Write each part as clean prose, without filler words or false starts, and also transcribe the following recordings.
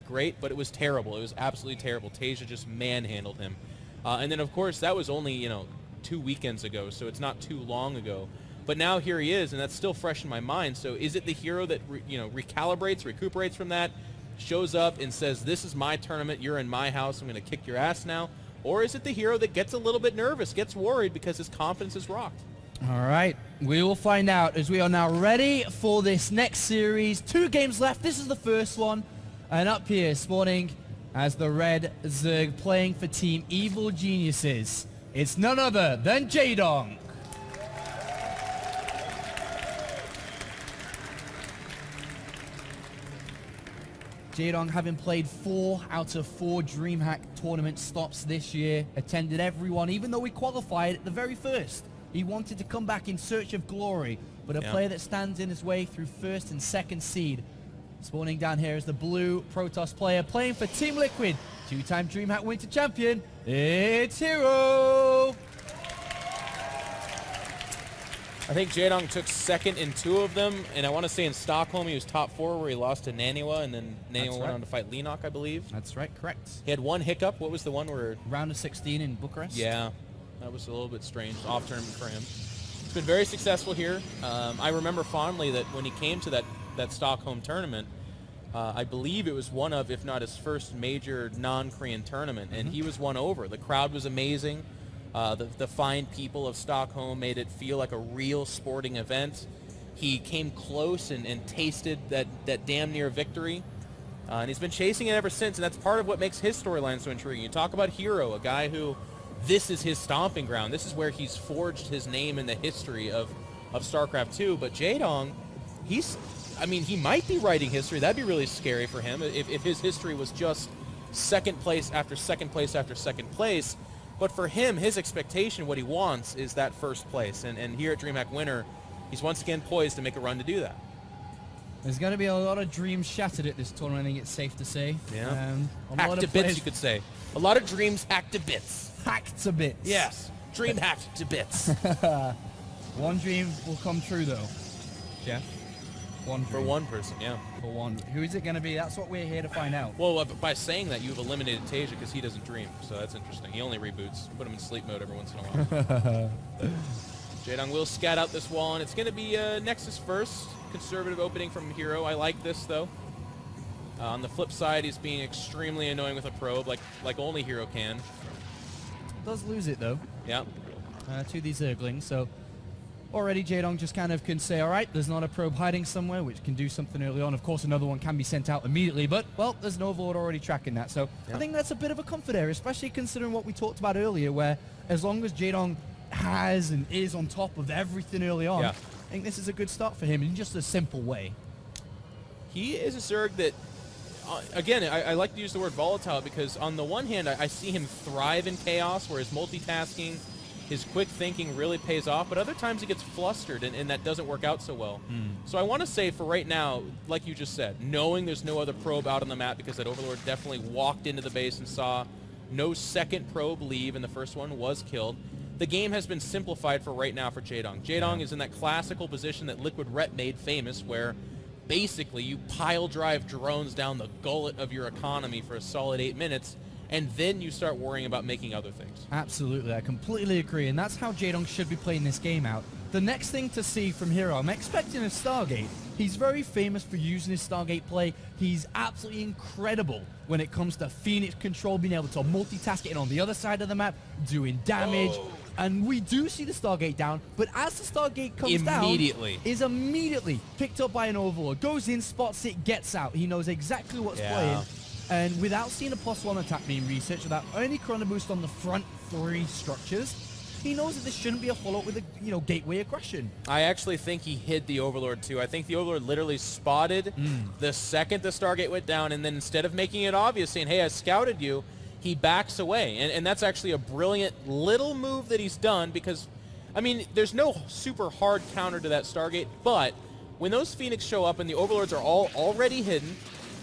great, but it was terrible. It was absolutely terrible. Tasia just manhandled him. And then, of course, that was only, 2 weekends ago, so it's not too long ago. But now here he is, and that's still fresh in my mind. So is it the HerO that, recalibrates, recuperates from that, shows up and says, this is my tournament, you're in my house, I'm going to kick your ass now? Or is it the HerO that gets a little bit nervous, gets worried because his confidence is rocked? All right, we will find out as we are now ready for this next series. 2 games left. This is the first one. And up here, spawning as the red Zerg playing for Team Evil Geniuses, it's none other than Jaedong. Jaedong, having played 4 out of 4 DreamHack tournament stops this year, attended every one, even though he qualified at the very first. He wanted to come back in search of glory, but a player that stands in his way through first and second seed. Spawning down here is the blue Protoss player playing for Team Liquid, 2-time DreamHack Winter Champion, it's HerO! I think Jaedong took second in 2 of them, and I want to say in Stockholm he was top 4 where he lost to Naniwa, and then Naniwa went on to fight Lenok, I believe. That's right, correct. He had one hiccup. What was the one where... Round of 16 in Bucharest? Yeah, that was a little bit strange. Off tournament for him. It's been very successful here. I remember fondly that when he came to that Stockholm tournament, I believe it was one of, if not his first major non-Korean tournament, and he was won over. The crowd was amazing. The fine people of Stockholm made it feel like a real sporting event. He came close and tasted that damn near victory. And he's been chasing it ever since, and that's part of what makes his storyline so intriguing. You talk about HerO, a guy who, this is his stomping ground. This is where he's forged his name in the history of StarCraft 2. But Jaedong, he might be writing history. That'd be really scary for him if his history was just second place after second place after second place. But for him, his expectation, what he wants, is that first place. And here at DreamHack Winter, he's once again poised to make a run to do that. There's going to be a lot of dreams shattered at this tournament, I think it's safe to say. Yeah. Hacked to bits, you could say. A lot of dreams hacked to bits. Hacked to bits. Yes. Dream hacked to bits. One dream will come true, though. Jeff? One dream. For one person, yeah. For one. Who is it going to be? That's what we're here to find out. Well, by saying that, you've eliminated Tasia because he doesn't dream, so that's interesting. He only reboots. Put him in sleep mode every once in a while. Jaedong will scat out this wall, and it's going to be Nexus first. Conservative opening from HerO. I like this, though. On the flip side, he's being extremely annoying with a probe, like only HerO can. Does lose it, though. Yeah. To these Zerglings, so... Already, Jaedong just kind of can say, all right, there's not a probe hiding somewhere, which can do something early on. Of course, another one can be sent out immediately, but, well, there's an Overlord already tracking that. So I think that's a bit of a comfort area, especially considering what we talked about earlier, where as long as Jaedong has and is on top of everything early on, I think this is a good start for him in just a simple way. He is a Zerg that, again, I like to use the word volatile because on the one hand, I see him thrive in chaos, where his multitasking, his quick thinking really pays off, but other times he gets flustered, and that doesn't work out so well. So I want to say for right now, like you just said, knowing there's no other probe out on the map because that Overlord definitely walked into the base and saw no second probe leave, and the first one was killed. The game has been simplified for right now for Jaedong. Jaedong is in that classical position that Liquid Rep made famous, where basically you pile drive drones down the gullet of your economy for a solid 8 minutes, and then you start worrying about making other things. Absolutely, I completely agree, and that's how Jaedong should be playing this game out. The next thing to see from HerO, I'm expecting a Stargate. He's very famous for using his Stargate play. He's absolutely incredible when it comes to Phoenix control, being able to multitask, getting on the other side of the map, doing damage. And we do see the Stargate down, but as the Stargate comes down, is immediately picked up by an Overlord, goes in, spots it, gets out. He knows exactly what's playing. And without seeing a +1 attack being researched, without any chrono boost on the front 3 structures, he knows that this shouldn't be a follow-up with a gateway aggression. I actually think he hid the Overlord too. I think the Overlord literally spotted the second the Stargate went down, and then instead of making it obvious, saying, hey, I scouted you, he backs away. And that's actually a brilliant little move that he's done because, I mean, there's no super hard counter to that Stargate, but when those Phoenix show up and the Overlords are all already hidden,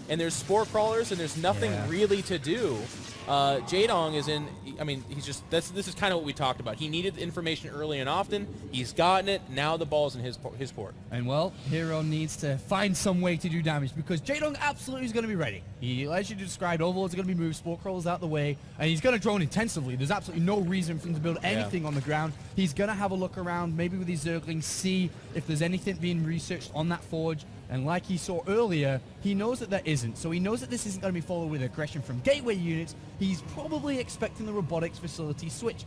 and there's spore crawlers, and there's nothing really to do. Jaedong is in, I mean, he's just, this is kind of what we talked about. He needed information early and often. He's gotten it. Now the ball's in his court. And, well, HerO needs to find some way to do damage because Jaedong absolutely is going to be ready. He, as you described, Overlord's going to be moved, Spore Crawler's out the way, and he's going to drone intensively. There's absolutely no reason for him to build anything on the ground. He's going to have a look around, maybe with his Zerglings, see if there's anything being researched on that forge. And like he saw earlier, he knows that there isn't. So he knows that this isn't going to be followed with aggression from gateway units. He's probably expecting the robotics facility switch.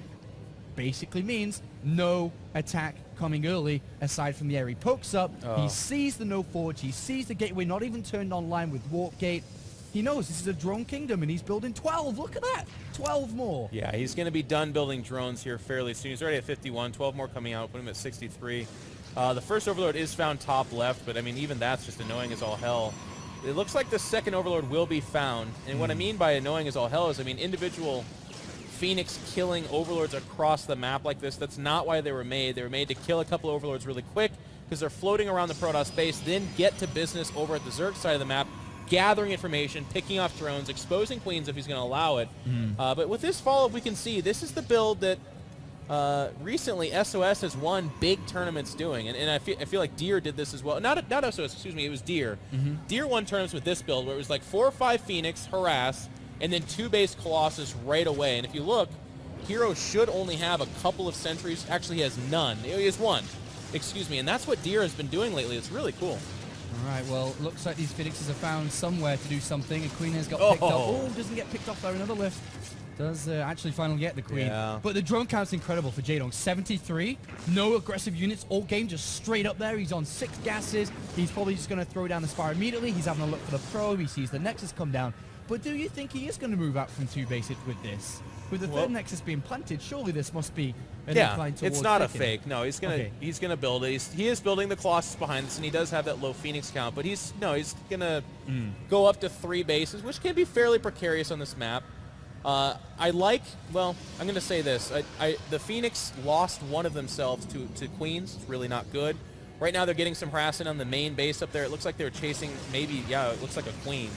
Basically means no attack coming early, aside from the air he pokes up. He sees the no forge. He sees the gateway not even turned online with warp gate. He knows this is a drone kingdom, and he's building 12. Look at that. 12 more. Yeah, he's going to be done building drones here fairly soon. He's already at 51. 12 more coming out. Put him at 63. The first Overlord is found top left, but I mean, even that's just annoying as all hell. It looks like the second Overlord will be found, and what I mean by annoying as all hell is, I mean, individual Phoenix killing Overlords across the map like this, that's not why they were made. They were made to kill a couple of Overlords really quick, because they're floating around the Protoss base, then get to business over at the Zerg side of the map, gathering information, picking off drones, exposing Queens if he's going to allow it. But with this follow-up, we can see this is the build that recently SOS has won big tournaments doing, and I feel like Deer did this as well. Not SOS, excuse me, it was Deer. Deer won tournaments with this build where it was like 4 or 5 Phoenix, harass, and then 2 base Colossus right away. And if you look, HerO should only have a couple of sentries. Actually, he has none. He has 1, excuse me, and that's what Deer has been doing lately. It's really cool. All right, well, looks like these Phoenixes have found somewhere to do something, and Queen has got picked up. Oh, doesn't get picked off by another lift. Does actually finally get the Queen. Yeah. But the drone count's incredible for Jaedong. 73, no aggressive units, all game just straight up there. He's on 6 gases. He's probably just going to throw down the Spire immediately. He's having a look for the probe. He sees the Nexus come down. But do you think he is going to move out from 2 bases with this? With the third Nexus being planted, surely this must be an incline towards it's not a taking fake. No, he's gonna build it. He is building the Colossus behind this, and he does have that low Phoenix count. But he's gonna go up to 3 bases, which can be fairly precarious on this map. I'm going to say this. The Phoenix lost one of themselves to Queens. It's really not good. Right now they're getting some harassment on the main base up there. It looks like they're chasing it looks like a Queen,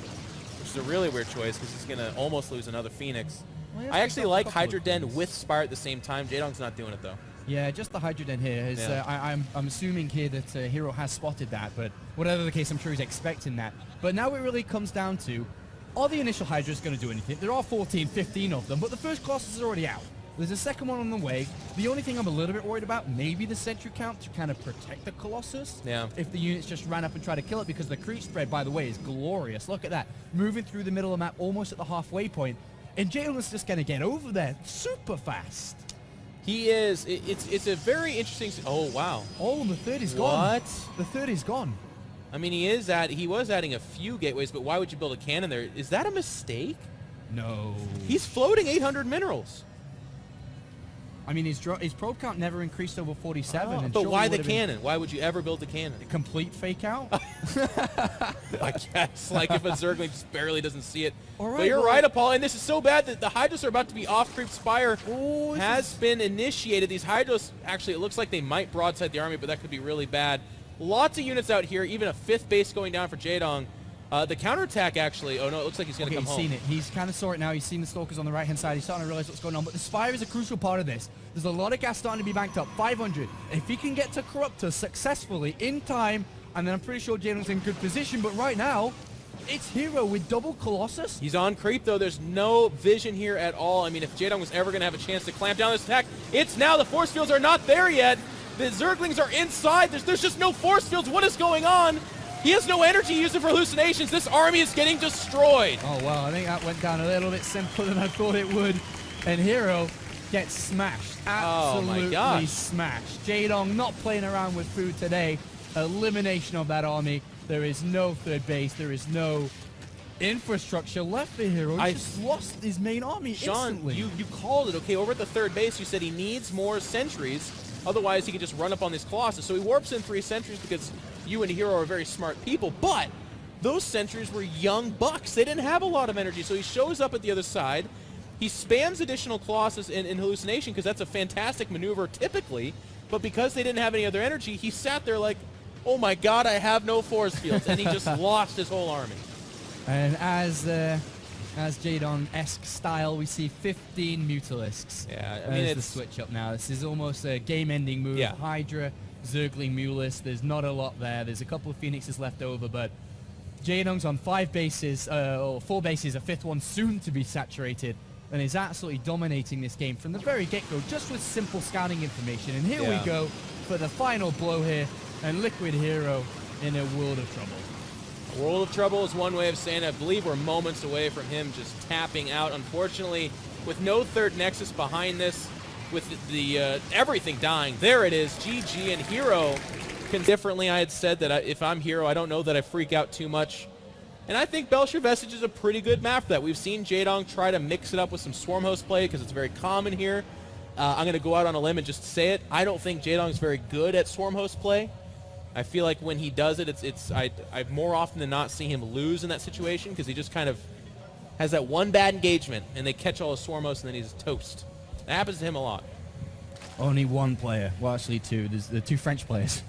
which is a really weird choice because he's going to almost lose another Phoenix. Well, I actually like Hydra Den with Spire at the same time. Jaedong's not doing it, though. Yeah, just the Hydra Den here. Is, I'm assuming here that HerO has spotted that, but whatever the case, I'm sure he's expecting that. But now it really comes down to, are the initial Hydras going to do anything? There are 14, 15 of them, but the first Colossus is already out. There's a second one on the way. The only thing I'm a little bit worried about, maybe the sentry count to kind of protect the Colossus. Yeah. If the units just ran up and tried to kill it, because the creep spread, by the way, is glorious. Look at that. Moving through the middle of the map, almost at the halfway point. And Jaedong is just going to get over there super fast. He is. It's a very interesting... Oh, wow. Oh, the third is gone. What? The third is gone. I mean, he was adding a few gateways, but why would you build a cannon there? Is that a mistake? No. He's floating 800 minerals. I mean, his probe count never increased over 47. But why the cannon? Why would you ever build the cannon? Complete fake out? I guess. Like if a Zergling just barely doesn't see it. All right, but you're right, Apollo, and this is so bad that the Hydras are about to be off creep Spire. Has been initiated. These Hydras, actually, it looks like they might broadside the army, but that could be really bad. Lots of units out here, even a 5th base going down for Jaedong. The counterattack, actually, oh no, it looks like he's going to come home. He's seen it. He's kind of saw it now. He's seen the Stalkers on the right-hand side. He's starting to realize what's going on. But the Spire is a crucial part of this. There's a lot of gas starting to be banked up. 500. If he can get to Corruptor successfully in time, and then I'm pretty sure Jaedong's in good position. But right now, it's HerO with double Colossus. He's on creep, though. There's no vision here at all. I mean, if Jaedong was ever going to have a chance to clamp down this attack, it's now. The force fields are not there yet. The Zerglings are inside. There's just no force fields. What is going on? He has no energy to use it for hallucinations. This army is getting destroyed. Oh, wow. I think that went down a little bit simpler than I thought it would. And HerO gets smashed. Absolutely smashed. Jaedong not playing around with food today. Elimination of that army. There is no third base. There is no infrastructure left for HerO. He just lost his main army instantly. Sean, you called it. Okay, over at the third base, you said he needs more sentries. Otherwise, he could just run up on these Colossus. So he warps in 3 sentries because you and HerO are very smart people. But those sentries were young bucks. They didn't have a lot of energy. So he shows up at the other side. He spams additional Colossus in hallucination because that's a fantastic maneuver typically. But because they didn't have any other energy, he sat there like, oh my God, I have no force fields. And he just lost his whole army. And as Jaedong-esque style, we see 15 Mutalisks. Yeah, I mean, There's the it's switch up now. This is almost a game-ending move. Yeah. Hydra, Zergling, Mulist. There's not a lot there. There's a couple of Phoenixes left over, but Jaedong's on 5 bases, or 4 bases, a 5th one soon to be saturated, and is absolutely dominating this game from the very get-go, just with simple scouting information. And here we go for the final blow here, and Liquid HerO in a world of trouble. World of trouble is one way of saying it. I believe we're moments away from him just tapping out. Unfortunately, with no third Nexus behind this, with the everything dying, there it is, GG, and HerO can differently. I had said that if I'm HerO, I don't know that I freak out too much. And I think Belcher Vestige is a pretty good map for that. We've seen Jaedong try to mix it up with some Swarm Host play because it's very common here. I'm going to go out on a limb and just say it. I don't think Jaedong is very good at Swarm Host play. I feel like when he does it, I more often than not see him lose in that situation because he just kind of has that one bad engagement and they catch all his Swarm Hosts and then he's toast. That happens to him a lot. Only one player, well actually 2, there's the 2 French players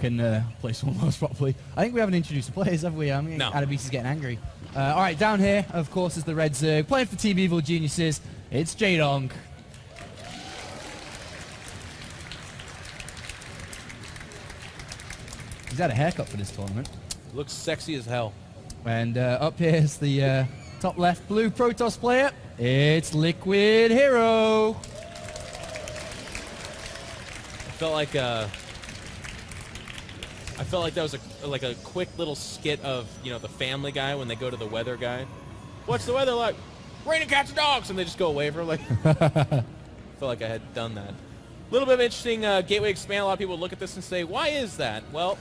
can play Swarm Host properly. I think we haven't introduced the players, have we? I mean, no. Adabise is getting angry. All right, down here, of course, is the Red Zerg. Playing for Team Evil Geniuses, it's Jaedong. He's had a haircut for this tournament. Looks sexy as hell. And up here is the top left blue Protoss player. It's Liquid HerO. I felt like that was a quick little skit of, you know, the Family Guy when they go to the weather guy. What's the weather like? Raining cats and dogs, and they just go away for like. Felt like I had done that. A little bit of interesting gateway expand. A lot of people look at this and say, why is that? Well,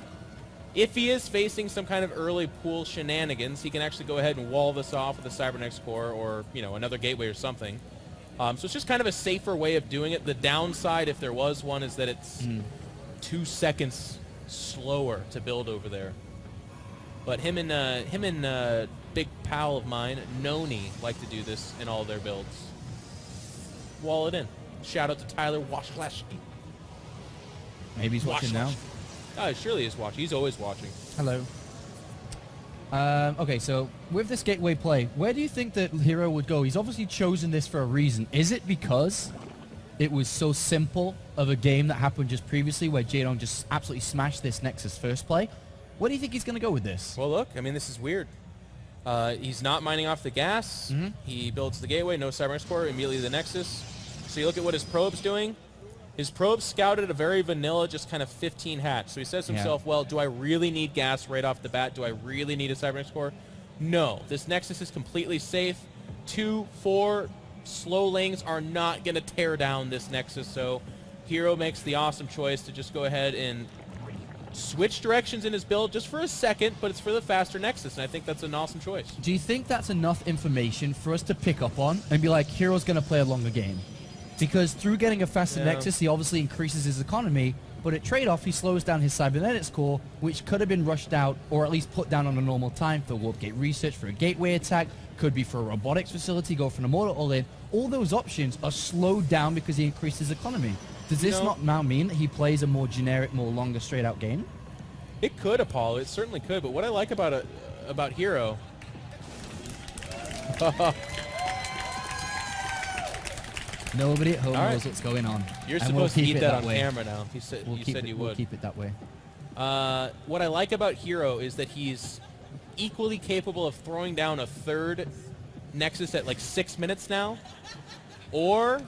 if he is facing some kind of early pool shenanigans, he can actually go ahead and wall this off with a Cybernetics core or, you know, another gateway or something. So it's just kind of a safer way of doing it. The downside, if there was one, is that it's 2 seconds slower to build over there. But him and big pal of mine, Noni, like to do this in all their builds. Wall it in. Shout out to Tyler Washleski. Maybe he's watching now. Oh, surely he's watching. He's always watching. Hello. Okay, so with this gateway play, where do you think that HerO would go? He's obviously chosen this for a reason. Is it because it was so simple of a game that happened just previously where Jaedong just absolutely smashed this Nexus first play? Where do you think he's going to go with this? Well, look, I mean, this is weird. He's not mining off the gas. He builds the gateway, no Cybernetics core, immediately the Nexus. So you look at what his probe's doing. His probe scouted a very vanilla, just kind of 15 hatch. So he says to himself, well, do I really need gas right off the bat? Do I really need a Cybernetics core? No. This Nexus is completely safe. 2, 4 slow lanes are not going to tear down this Nexus. So HerO makes the awesome choice to just go ahead and switch directions in his build just for a second, but it's for the faster Nexus, and I think that's an awesome choice. Do you think that's enough information for us to pick up on and be like, HerO's going to play a longer game? Because through getting a faster Nexus, he obviously increases his economy, but at trade-off, he slows down his Cybernetics core, which could have been rushed out or at least put down on a normal time for warp gate research, for a gateway attack, could be for a robotics facility, go for an immortal all-in. All those options are slowed down because he increased his economy. Does this not now mean that he plays a more generic, more longer straight-out game? It could, Apollo. It certainly could. But what I like about HerO... Nobody at home knows what's going on. You're supposed to eat that on camera now. You said you would. We'll keep it that way. What I like about HerO is that he's equally capable of throwing down a third Nexus at like 6 minutes now. Or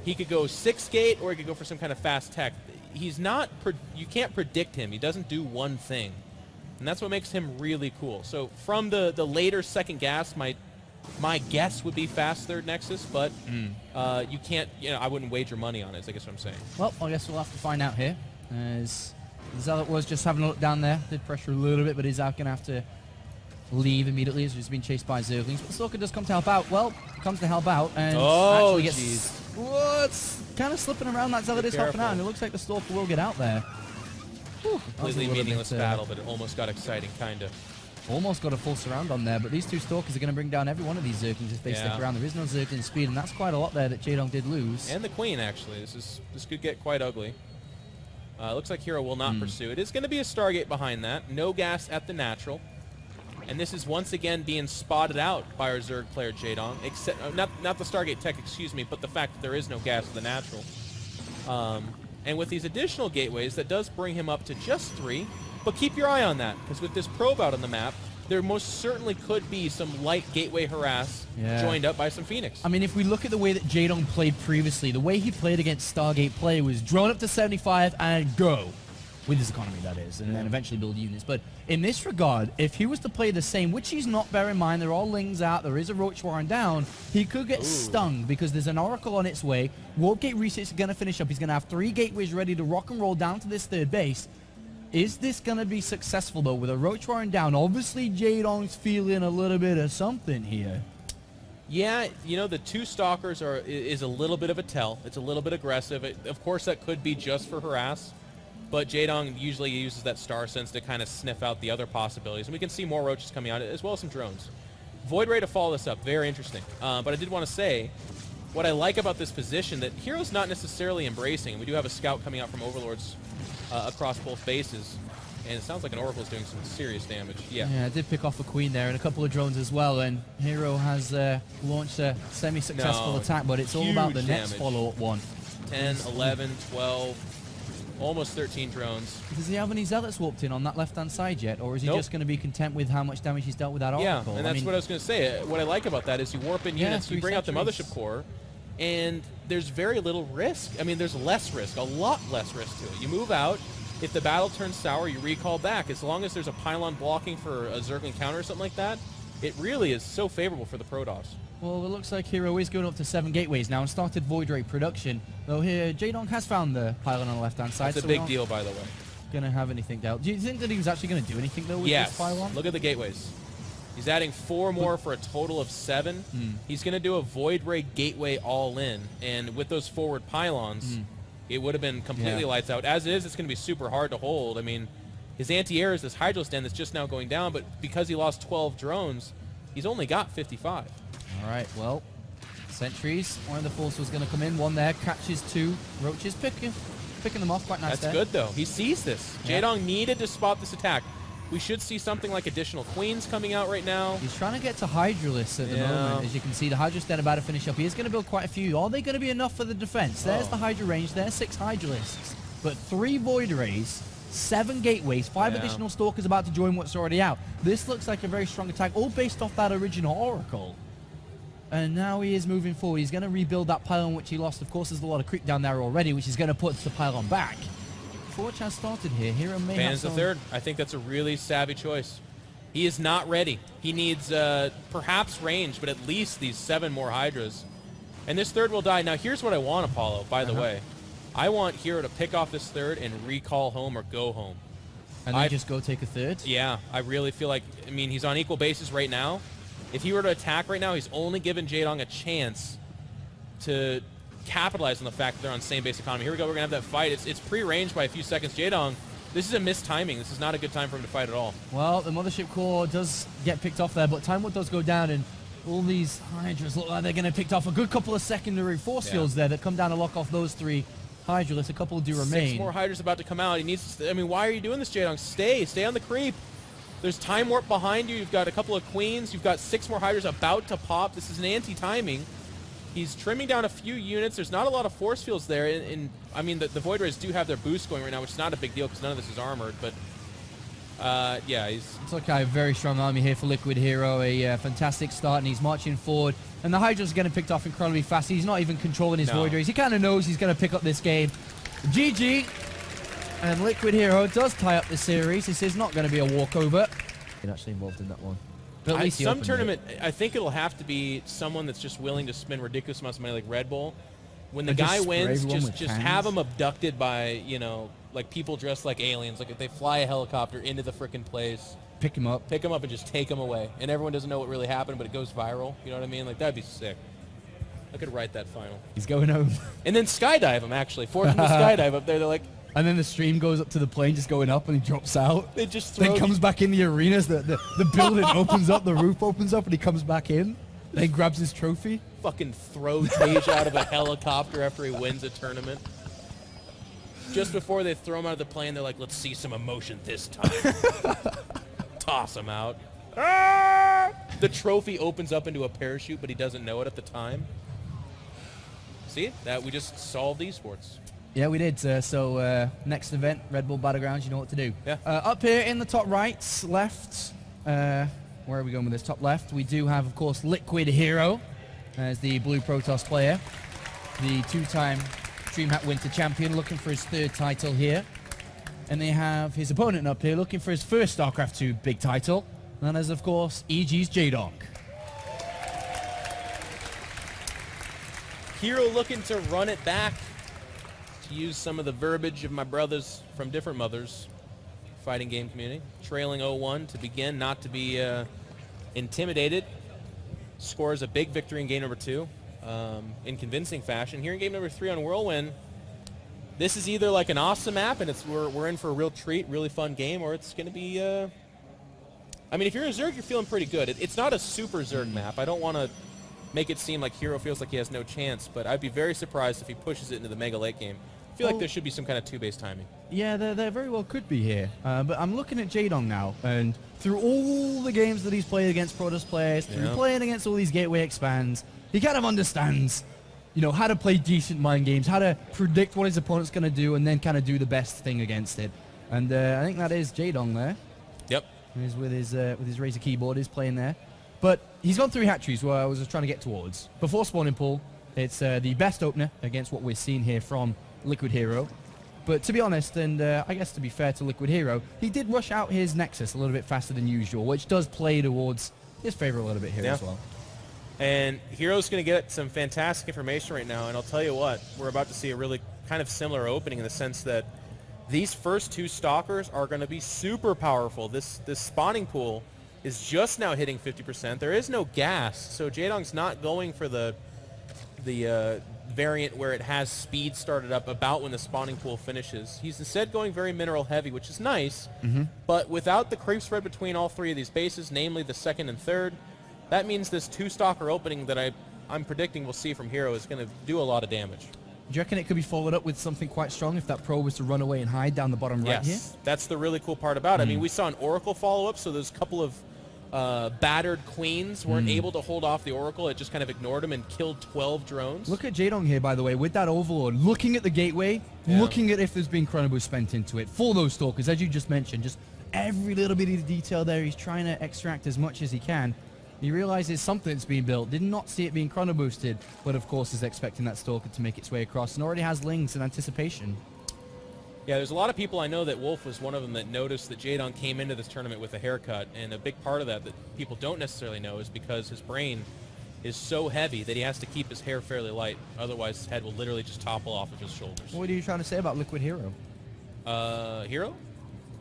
he could go 6-gate, or he could go for some kind of fast tech. He's not... you can't predict him. He doesn't do one thing. And that's what makes him really cool. So from the later second gas, my guess would be fast third Nexus, but you can't, I wouldn't wager money on it, I guess what I'm saying. Well, I guess we'll have to find out here. As Zealot was just having a look down there, did pressure a little bit, but is out going to have to leave immediately as he's been chased by Zerglings. But Stalker does come to help out. Well, comes to help out and actually gets... What's kind of slipping around. That Zealot is helping out, and it looks like the Stalker will get out there. Whew, completely meaningless battle, but it almost got exciting, kind of. Almost got a full surround on there, but these 2 Stalkers are going to bring down every one of these Zerglings if they stick around. There is no Zergling speed, and that's quite a lot there that Jaedong did lose. And the Queen, actually. This could get quite ugly. Looks like HerO will not pursue. It is going to be a Stargate behind that. No gas at the natural. And this is once again being spotted out by our Zerg player Jaedong, except not the Stargate tech, excuse me, but the fact that there is no gas of the natural. And with these additional gateways, that does bring him up to just 3. But keep your eye on that, because with this probe out on the map, there most certainly could be some light gateway harass joined up by some Phoenix. I mean, if we look at the way that Jaedong played previously, the way he played against Stargate play was drone up to 75 and go. With his economy, that is, and then eventually build units. But in this regard, if he was to play the same, which he's not, bear in mind, there are Lings out, there is a Roach Warren down, he could get stung because there's an Oracle on its way. Warp Gate Research is going to finish up. He's going to have 3 gateways ready to rock and roll down to this 3rd base. Is this going to be successful, though, with a Roach Warren down? Obviously, Jaedong's feeling a little bit of something here. Yeah, you know, the 2 Stalkers is a little bit of a tell. It's a little bit aggressive. Of course, that could be just for harass. But Jaedong usually uses that star sense to kind of sniff out the other possibilities. And we can see more roaches coming out, as well as some drones. Void Ray to follow this up, very interesting. But I did want to say, what I like about this position, that HerO's not necessarily embracing. We do have a scout coming out from Overlords across both bases. And it sounds like an Oracle's doing some serious damage. Yeah, it did pick off a Queen there and a couple of drones as well. And HerO has launched a semi-successful attack, but it's all about the next follow-up one. 10, 11, 12... almost 13 drones. Does he have any Zealots warped in on that left-hand side yet? Or is he just going to be content with how much damage he's dealt with that Oracle? Yeah, and that's what I was going to say. What I like about that is you warp in units, you bring out the Mothership Core, and there's very little risk. I mean, there's less risk, a lot less risk to it. You move out. If the battle turns sour, you recall back. As long as there's a pylon blocking for a Zerg encounter or something like that, it really is so favorable for the Protoss. Well, it looks like HerO is going up to 7 gateways now and started Void Ray production. Though here, Jaedong has found the pylon on the left-hand side. That's a big deal, by the way. Going to have anything down. Do you think that he was actually going to do anything, though, with this pylon? Look at the gateways. He's adding 4 more for a total of 7. He's going to do a Void Ray gateway all-in. And with those forward pylons, it would have been completely lights out. As is, it's going to be super hard to hold. I mean, his anti-air is this Hydros Den that's just now going down, but because he lost 12 drones, he's only got 55. All right, well, sentries. One of the force was going to come in. One there, catches 2 roaches, picking them off. Quite nice. That's good, though. He sees this. Jaedong needed to spot this attack. We should see something like additional Queens coming out right now. He's trying to get to Hydralisk at the moment. As you can see, the Hydra's Den about to finish up. He is going to build quite a few. Are they going to be enough for the defense? There's the Hydra range. There's 6 Hydralisks. But 3 Void Rays, 7 gateways, 5 additional Stalkers about to join what's already out. This looks like a very strong attack, all based off that original Oracle. And now he is moving forward. He's going to rebuild that pylon which he lost. Of course, there's a lot of creep down there already, which is going to put the pylon back. Forge has started here. HerO may Bans the 3rd. I think that's a really savvy choice. He is not ready. He needs perhaps range, but at least these 7 more Hydras. And this 3rd will die. Now, here's what I want, Apollo, by the way. I want HerO to pick off this 3rd and recall home or go home. And then just go take a 3rd? Yeah, I really feel like, I mean, he's on equal basis right now. If he were to attack right now, he's only given Jaedong a chance to capitalize on the fact that they're on the same base economy. Here we go. We're going to have that fight. It's pre-ranged by a few seconds. Jaedong, this is a missed timing. This is not a good time for him to fight at all. Well, the Mothership Core does get picked off there, but Time Warp does go down, and all these Hydras look like they're going to pick off a good couple of secondary force fields there that come down to lock off those 3 Hydralisks. A couple do remain. 6 more Hydras about to come out. He needs to, I mean, why are you doing this, Jaedong? Stay on the creep. There's Time Warp behind you. You've got a couple of Queens. You've got 6 more Hydras about to pop. This is an anti-timing. He's trimming down a few units. There's not a lot of force fields there. And I mean, the Void Rays do have their boost going right now, which is not a big deal because none of this is armored. But, yeah, it's like a very strong army here for Liquid HerO. A fantastic start, and he's marching forward. And the Hydra's getting picked off incredibly fast. He's not even controlling his Void Rays. He kind of knows he's going to pick up this game. GG. And Liquid HerO does tie up the series. This is not going to be a walkover. He's actually involved in that one. But at least some tournament, I think it'll have to be someone that's just willing to spend ridiculous amounts of money like Red Bull. When the guy wins, just have him abducted by, you know, like people dressed like aliens. Like if they fly a helicopter into the frickin' place. Pick him up, and just take him away. And everyone doesn't know what really happened, but it goes viral. You know what I mean? Like, that'd be sick. I could write that final. He's going home. And then skydive him, actually. Force him to skydive up there. They're like... And then the stream goes up to the plane, just going up, and he drops out. They just then comes back in the arenas. The building opens up, the roof opens up, and he comes back in. Then he grabs his trophy. Fucking throw Tage out of a helicopter after he wins a tournament. Just before they throw him out of the plane, they're like, let's see some emotion this time. Toss him out. The trophy opens up into a parachute, but he doesn't know it at the time. See? That we just solved esports. Yeah, we did. Next event, Red Bull Battlegrounds, you know what to do. Yeah. Up here in the top right, left, where are we going with this? Top left, we do have, of course, Liquid HerO as the blue Protoss player. The two-time DreamHack Winter Champion looking for his third title here. And they have his opponent up here looking for his first StarCraft 2 big title. And that is, of course, EG's Jaedong. HerO looking to run it back, to use some of the verbiage of my brothers from different mothers, fighting game community. Trailing 0-1 to begin, not to be intimidated. Scores a big victory in game number 2 in convincing fashion. Here in game number 3 on Whirlwind, this is either like an awesome map and we're in for a real treat, really fun game, or it's going to be... I mean, if you're a Zerg, you're feeling pretty good. It's not a super Zerg map. I don't want to make it seem like HerO feels like he has no chance, but I'd be very surprised if he pushes it into the mega late game. I feel like there should be some kind of 2-base timing. Yeah, there very well could be here. But I'm looking at Jaedong now, and through all the games that he's played against Protoss players, through playing against all these gateway expands, he kind of understands, you know, how to play decent mind games, how to predict what his opponent's going to do, and then kind of do the best thing against it. And I think that is Jaedong there. Yep. He's with his Razer keyboard, he's playing there. But he's gone through hatcheries where I was just trying to get towards. Before spawning pool, it's the best opener against what we're seeing here from Liquid HerO. But to be honest, and I guess to be fair to Liquid HerO, he did rush out his Nexus a little bit faster than usual, which does play towards his favor a little bit here as well. And HerO's going to get some fantastic information right now, and I'll tell you what, we're about to see a really kind of similar opening in the sense that these first 2 Stalkers are going to be super powerful. This spawning pool is just now hitting 50%. There is no gas, so Jaedong's not going for the variant where it has speed started up about when the spawning pool finishes. He's instead going very mineral heavy, which is nice, but without the creep spread between all 3 of these bases, namely the 2nd and 3rd, that means this 2-Stalker opening that I'm predicting we'll see from HerO is going to do a lot of damage. Do you reckon it could be followed up with something quite strong if that probe was to run away and hide down the bottom right here? Yes, that's the really cool part about it. I mean, we saw an Oracle follow-up, so there's a couple of battered queens weren't able to hold off the Oracle. It just kind of ignored him and killed 12 drones. Look at Jaedong here, by the way, with that Overlord, looking at the gateway, looking at if there's been Chronoboost spent into it. For those Stalkers, as you just mentioned, just every little bit of detail there. He's trying to extract as much as he can. He realizes something's being built, did not see it being chrono-boosted, but of course is expecting that Stalker to make its way across and already has Lings in anticipation. Yeah, there's a lot of people I know that Wolf was one of them that noticed that Jaedong came into this tournament with a haircut, and a big part of that people don't necessarily know is because his brain is so heavy that he has to keep his hair fairly light, otherwise his head will literally just topple off of his shoulders. What are you trying to say about Liquid HerO? HerO?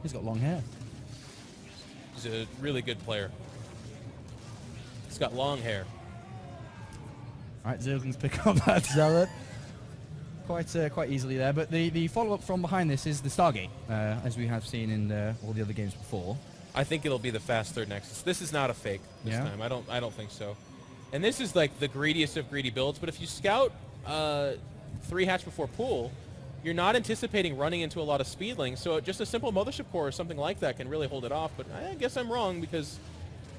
He's got long hair. He's a really good player. He's got long hair. All right, Zerglings pick up that Zealot quite easily there. But the follow-up from behind this is the Stargate, as we have seen in all the other games before. I think it'll be the fast 3rd Nexus. This is not a fake this time. I don't think so. And this is like the greediest of greedy builds. But if you scout 3 hatch before pool, you're not anticipating running into a lot of speedlings. So just a simple Mothership Core or something like that can really hold it off. But I guess I'm wrong because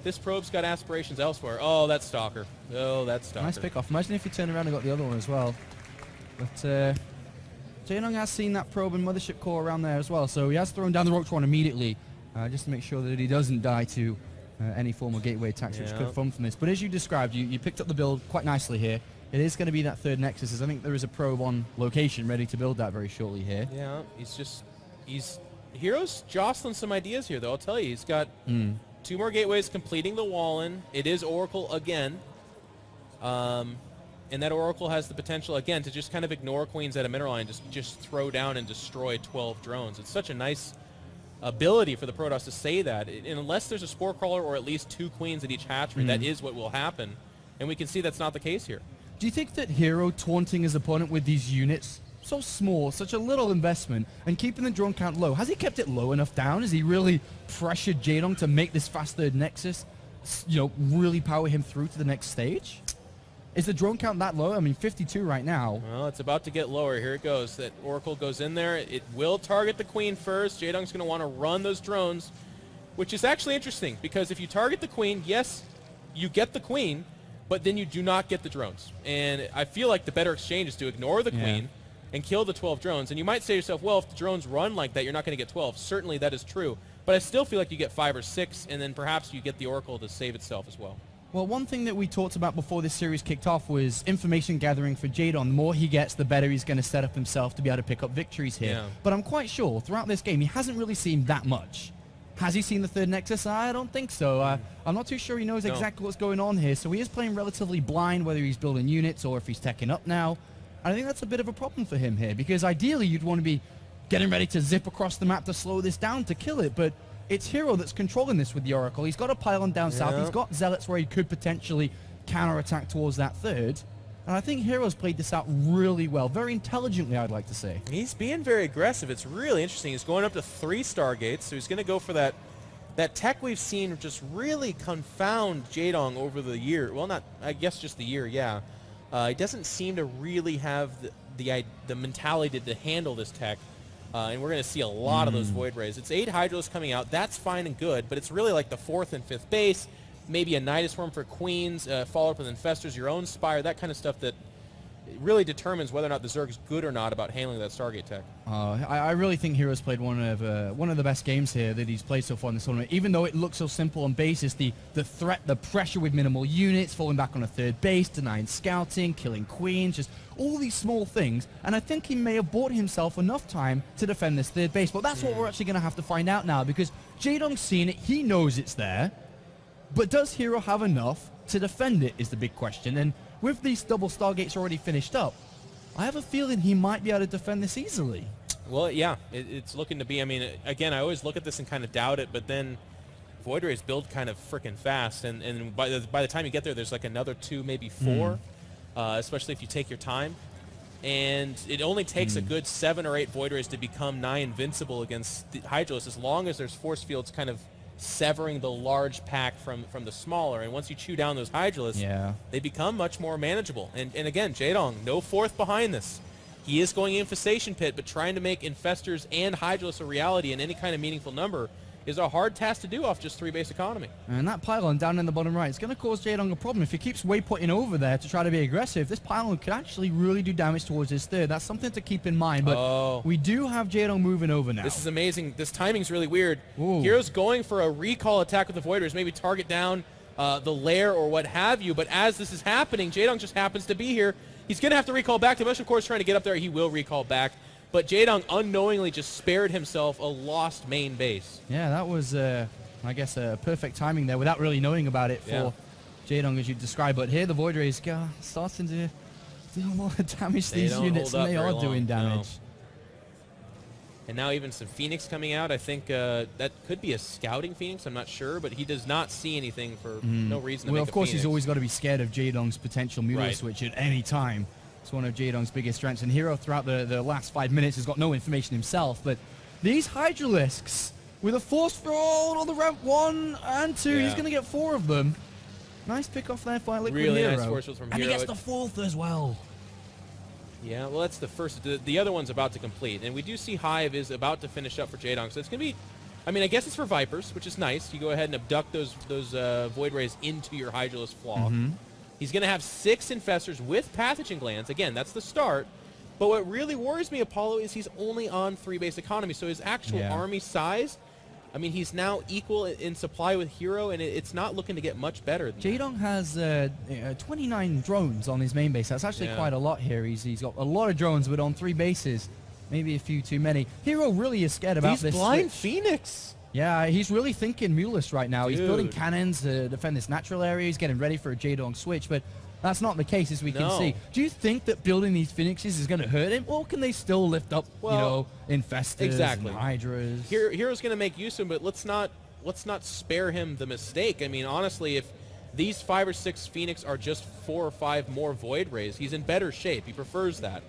this probe's got aspirations elsewhere. Oh, that's Stalker. Oh, that's Stalker. Nice pick-off. Imagine if you turn around and got the other one as well. But Jaedong has seen that probe and Mothership Core around there as well, so he has thrown down the Roach one immediately, just to make sure that he doesn't die to any form of gateway attacks, which could come from this. But as you described, you picked up the build quite nicely here. It is going to be that 3rd Nexus, as I think there is a probe on location ready to build that very shortly here. Yeah, HerO's jostling some ideas here, though, I'll tell you. He's got 2 more gateways completing the wall in. It is Oracle again. And that Oracle has the potential, again, to just kind of ignore queens at a mineral line, just throw down and destroy 12 drones. It's such a nice ability for the Protoss to say that. And unless there's a Spore Crawler or at least 2 queens at each hatchery, that is what will happen. And we can see that's not the case here. Do you think that HerO taunting his opponent with these units, so small, such a little investment, and keeping the drone count low, has he kept it low enough down? Has he really pressured Jaedong to make this fast 3rd Nexus, really power him through to the next stage? Is the drone count that low? I mean, 52 right now. Well, it's about to get lower. Here it goes. That Oracle goes in there. It will target the queen first. Jaedong's going to want to run those drones which is actually interesting because if you target the queen, yes, you get the queen, but then you do not get the drones. And I feel like the better exchange is to ignore the queen and kill the 12 drones. And you might say to yourself, well, if the drones run like that, you're not going to get 12. Certainly that is true. But I still feel like you get 5 or 6, and then perhaps you get the Oracle to save itself as well. Well, one thing that we talked about before this series kicked off was information gathering for Jaedong. The more he gets, the better he's going to set up himself to be able to pick up victories here. Yeah. But I'm quite sure throughout this game, he hasn't really seen that much. Has he seen the third Nexus? I don't think so. I'm not too sure he knows exactly what's going on here. So he is playing relatively blind, whether he's building units or if he's teching up now. And I think that's a bit of a problem for him here, because ideally you'd want to be getting ready to zip across the map to slow this down to kill it. But it's HerO that's controlling this with the Oracle. He's got a pylon down south. He's got Zealots where he could potentially counterattack towards that third. And I think HerO's played this out really well, very intelligently, I'd like to say. He's being very aggressive. It's really interesting. He's going up to 3 Stargates, so he's going to go for that tech we've seen just really confound Jaedong over the year. Well, not, I guess just the year, yeah. He doesn't seem to really have the mentality to handle this tech. And we're going to see a lot of those Void Rays. It's 8 Hydralisks coming out. That's fine and good, but it's really like the 4th and 5th base, maybe a Nidus Worm for Queens, followed up with Infestors, your own Spire, that kind of stuff that really determines whether or not the Zerg is good or not about handling that Stargate tech. I really think HerO's played one of the best games here that he's played so far in this tournament. Even though it looks so simple on basis, the threat, the pressure with minimal units, falling back on a third base, denying scouting, killing queens, just all these small things. And I think he may have bought himself enough time to defend this third base. But that's what we're actually going to have to find out now, because Jaedong's seen it, he knows it's there. But does HerO have enough to defend it is the big question. And with these double Stargates already finished up, I have a feeling he might be able to defend this easily. Well, yeah, it's looking to be. I mean, again, I always look at this and kind of doubt it, but then Void Rays build kind of freaking fast, and by the time you get there, there's like another 2, maybe 4, especially if you take your time. And it only takes a good 7 or 8 Void Rays to become nigh invincible against the Hydralisks, as long as there's force fields kind of severing the large pack from the smaller. And once you chew down those Hydralisks, they become much more manageable. And again, Jaedong, no 4th behind this. He is going Infestation Pit, but trying to make Infestors and Hydralisks a reality in any kind of meaningful number is a hard task to do off just 3 base economy. And that pylon down in the bottom right is going to cause Jaedong a problem. If he keeps waypointing over there to try to be aggressive, this pylon could actually really do damage towards his third. That's something to keep in mind, but we do have Jaedong moving over now. This is amazing. This timing's really weird. HerO's going for a recall attack with the Void Rays, maybe target down the lair or what have you, but as this is happening, Jaedong just happens to be here. He's going to have to recall back. Dimash, of course, trying to get up there. He will recall back. But Jaedong unknowingly just spared himself a lost main base. Yeah, that was, I guess, perfect timing there without really knowing about it for Jaedong, as you described. But here the Void Rays starting to do a lot of damage to these units, and they are doing damage. No. And now even some Phoenix coming out. I think that could be a scouting Phoenix. I'm not sure, but he does not see anything for no reason to make a Phoenix. Well, of course, he's always got to be scared of Jaedong's potential Mulo switch at any time. It's one of Jaedong's biggest strengths. And HerO, throughout the last 5 minutes, has got no information himself. But these Hydralisks, with a force throw on the ramp 1 and 2, he's going to get 4 of them. Nice pick off there for Liquid really HerO. Nice force field from HerO. And he gets the 4th as well. Yeah, well, that's the first. The other one's about to complete. And we do see Hive is about to finish up for Jaedong. So it's going to be, I mean, I guess it's for Vipers, which is nice. You go ahead and abduct those Void Rays into your Hydralisk Flaw. He's going to have 6 Infestors with Pathogen Glands. Again, that's the start. But what really worries me, Apollo, is he's only on 3 base economy. So his actual army size, I mean, he's now equal in supply with HerO, and it's not looking to get much better. Jaedong has 29 drones on his main base. That's actually quite a lot here. He's got a lot of drones, but on 3 bases, maybe a few too many. HerO really is scared about this. He's blind Phoenix. Yeah, he's really thinking Mulus right now. Dude. He's building cannons to defend this natural area. He's getting ready for a Jaedong switch, but that's not the case, as we can see. Do you think that building these Phoenixes is going to hurt him, or can they still lift up, Infestors and Hydras? HerO's going to make use of him, but let's not spare him the mistake. I mean, honestly, if these 5 or 6 Phoenix are just 4 or 5 more Void Rays, he's in better shape. He prefers that.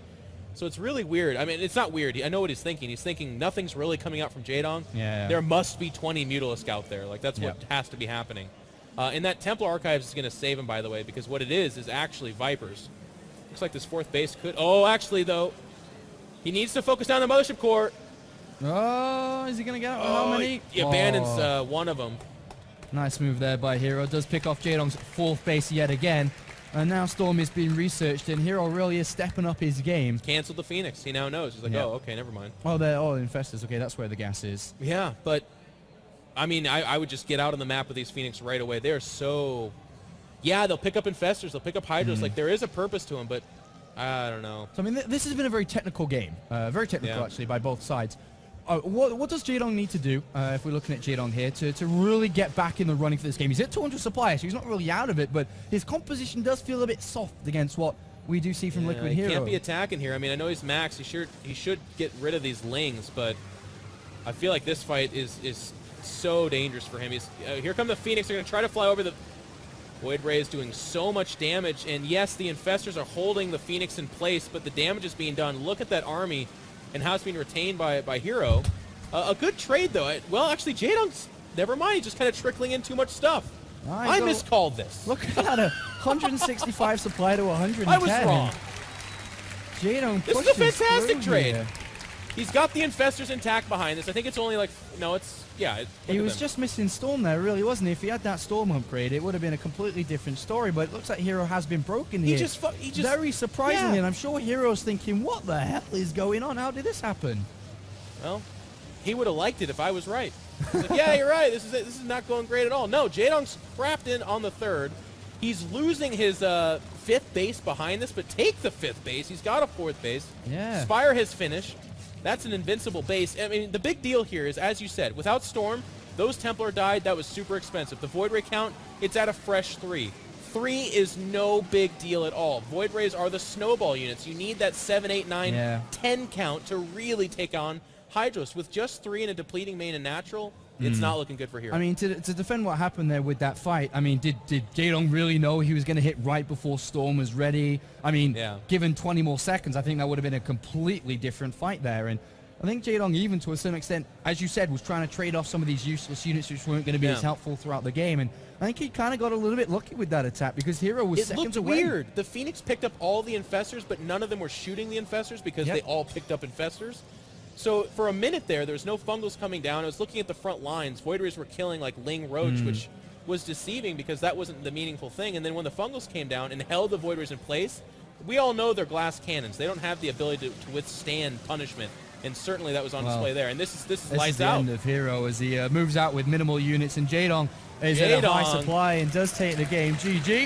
So it's really weird. I mean, it's not weird. I know what he's thinking. He's thinking nothing's really coming out from Jaedong. There must be 20 Mutalisk out there. Like, that's what has to be happening. And that Templar Archives is going to save him, by the way, because what it is actually Vipers. Looks like this 4th base could... Oh, actually, though, he needs to focus down the Mothership Core. Oh, is he going to get out? How many? He abandons one of them. Nice move there by HerO. Does pick off Jaedong's 4th base yet again. And now Storm is being researched, and HerO really is stepping up his game. Canceled the Phoenix. He now knows. He's like, oh, okay, never mind. Oh, they're all infestors. Okay, that's where the gas is. Yeah, but, I mean, I would just get out on the map with these Phoenix right away. They're so... Yeah, they'll pick up infestors. They'll pick up Hydros. Like, there is a purpose to them, but I don't know. So, I mean, this has been a very technical game. Very technical, actually, by both sides. What does Jaedong need to do, if we're looking at Jaedong here, to really get back in the running for this game? He's at 200 supply, so he's not really out of it, but his composition does feel a bit soft against what we do see from Liquid HerO. He can't be attacking here. I mean, I know he's max. He should get rid of these Lings, but I feel like this fight is so dangerous for him. Here come the Phoenix. They're going to try to fly over the... Void Ray is doing so much damage, and yes, the infestors are holding the Phoenix in place, but the damage is being done. Look at that army and how it's being retained by HerO. A good trade, though. Well, actually, Jaedong's... Never mind. He's just kind of trickling in too much stuff. I miscalled this. Look at that, 165 supply to 110. I was wrong. Jaedong This is a fantastic trade. Here. He's got the infestors intact behind this. I think it's only like... No, it's... Yeah. He was just missing Storm there, really, wasn't he? If he had that Storm upgrade, it would have been a completely different story, but it looks like HerO has been broken here. He just very surprisingly, and I'm sure HerO's thinking, what the hell is going on? How did this happen? Well, he would have liked it if I was right. Like, yeah, you're right. This is not going great at all. No, Jaedong's trapped in on the 3rd. He's losing his 5th base behind this, but take the 5th base. He's got a 4th base. Yeah. Spire has finished. That's an invincible base. I mean, the big deal here is, as you said, without Storm, those Templar died. That was super expensive. The Void Ray count, it's at a fresh 3. 3 is no big deal at all. Void Rays are the snowball units. You need that 7, 8, 9, 10 count to really take on Hydros. With just 3 in a depleting main and natural, it's not looking good for HerO. I mean, to defend what happened there with that fight, I mean, did Jaedong really know he was going to hit right before Storm was ready? I mean, given 20 more seconds, I think that would have been a completely different fight there. And I think Jaedong, even to a certain extent, as you said, was trying to trade off some of these useless units which weren't going to be as helpful throughout the game. And I think he kind of got a little bit lucky with that attack because HerO was seconds away. It looked weird. The Phoenix picked up all the infestors, but none of them were shooting the infestors because they all picked up infestors. So for a minute there was no fungals coming down. I was looking at the front lines. Void Rays were killing like Ling Roach, which was deceiving because that wasn't the meaningful thing. And then when the fungals came down and held the Void Rays in place, we all know they're glass cannons. They don't have the ability to withstand punishment. And certainly that was on display there. And this is lights out. This is the end of HerO as he moves out with minimal units. And Jaedong is at a high supply and does take the game. GG.